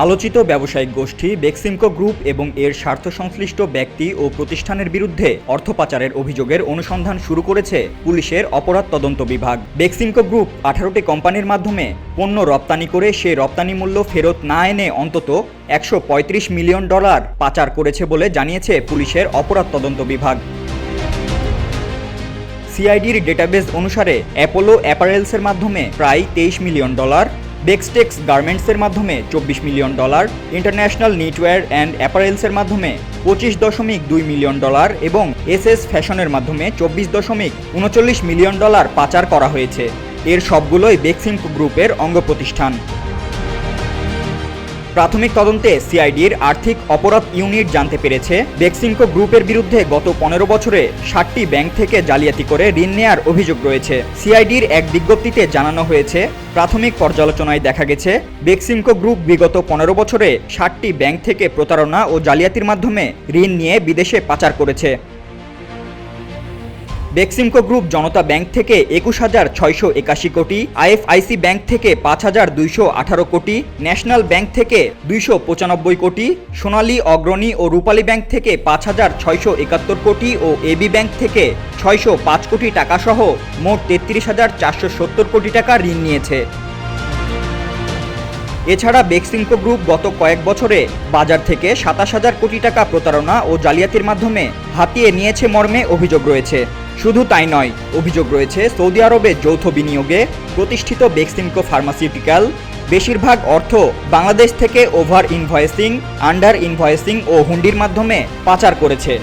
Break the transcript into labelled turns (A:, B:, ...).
A: আলোচিত ব্যবসায়িক গোষ্ঠী বেক্সিমকো গ্রুপ এবং এর স্বার্থ সংশ্লিষ্ট ব্যক্তি ও প্রতিষ্ঠানের বিরুদ্ধে অর্থ পাচারের অভিযোগের অনুসন্ধান শুরু করেছে পুলিশের অপরাধ তদন্ত বিভাগ। বেক্সিমকো গ্রুপ 18টি কোম্পানির মাধ্যমে পণ্য রপ্তানি করে সেই রপ্তানি মূল্য ফেরত না এনে অন্তত $135 মিলিয়ন পাচার করেছে বলে জানিয়েছে পুলিশের অপরাধ তদন্ত বিভাগ। সিআইডির ডেটাবেস অনুসারে অ্যাপোলো অ্যাপারেলসের মাধ্যমে প্রায় $23 মিলিয়ন, বেক্সটেক্স গার্মেন্টসের মাধ্যমে $24 মিলিয়ন, ইন্টারন্যাশনাল নিটওয়্যার অ্যান্ড অ্যাপারেলসের মাধ্যমে $25.2 মিলিয়ন এবং এসএস ফ্যাশনের মাধ্যমে $24.39 মিলিয়ন পাচার করা হয়েছে। এর সবগুলোই বেক্সিমকো গ্রুপের অঙ্গ প্রতিষ্ঠান। প্রাথমিক তদন্তে সিআইডির আর্থিক অপরাধ ইউনিট জানতে পেরেছে বেক্সিমকো গ্রুপের বিরুদ্ধে গত 15 বছরে 60টি ব্যাংক থেকে জালিয়াতি করে ঋণ নেয়ার অভিযোগ রয়েছে। সিআইডির এক বিজ্ঞপ্তিতে জানানো হয়েছে, প্রাথমিক পর্যালোচনায় দেখা গেছে বেক্সিমকো গ্রুপ বিগত 15 বছরে 60টি ব্যাংক থেকে প্রতারণা ও জালিয়াতির মাধ্যমে ঋণ নিয়ে বিদেশে পাচার করেছে। বেক্সিমকো গ্রুপ জনতা ব্যাংক থেকে 21,681 কোটি, আইএফআইসি ব্যাংক থেকে 5,218 কোটি, ন্যাশনাল ব্যাংক থেকে 295 কোটি, সোনালী অগ্রণী ও রূপালী ব্যাংক থেকে 5,671 কোটি ও এবি ব্যাংক থেকে 605 কোটি টাকা সহ মোট 33,470 কোটি টাকা ঋণ নিয়েছে। এছাড়া বেক্সিমকো গ্রুপ গত কয়েক বছরে বাজার থেকে 27,000 কোটি টাকা প্রতারণা ও জালিয়াতির মাধ্যমে হাতিয়ে নিয়েছে মর্মে অভিযোগ রয়েছে। শুধু তাই নয়, অভিযোগ রয়েছে সৌদি আরবে যৌথ বিনিয়োগে প্রতিষ্ঠিত বেক্সিমকো ফার্মাসিউটিক্যাল বেশিরভাগ অর্থ বাংলাদেশ থেকে ওভার ইনভয়েসিং, আন্ডার ইনভয়েসিং ও হুন্ডির মাধ্যমে পাচার করেছে।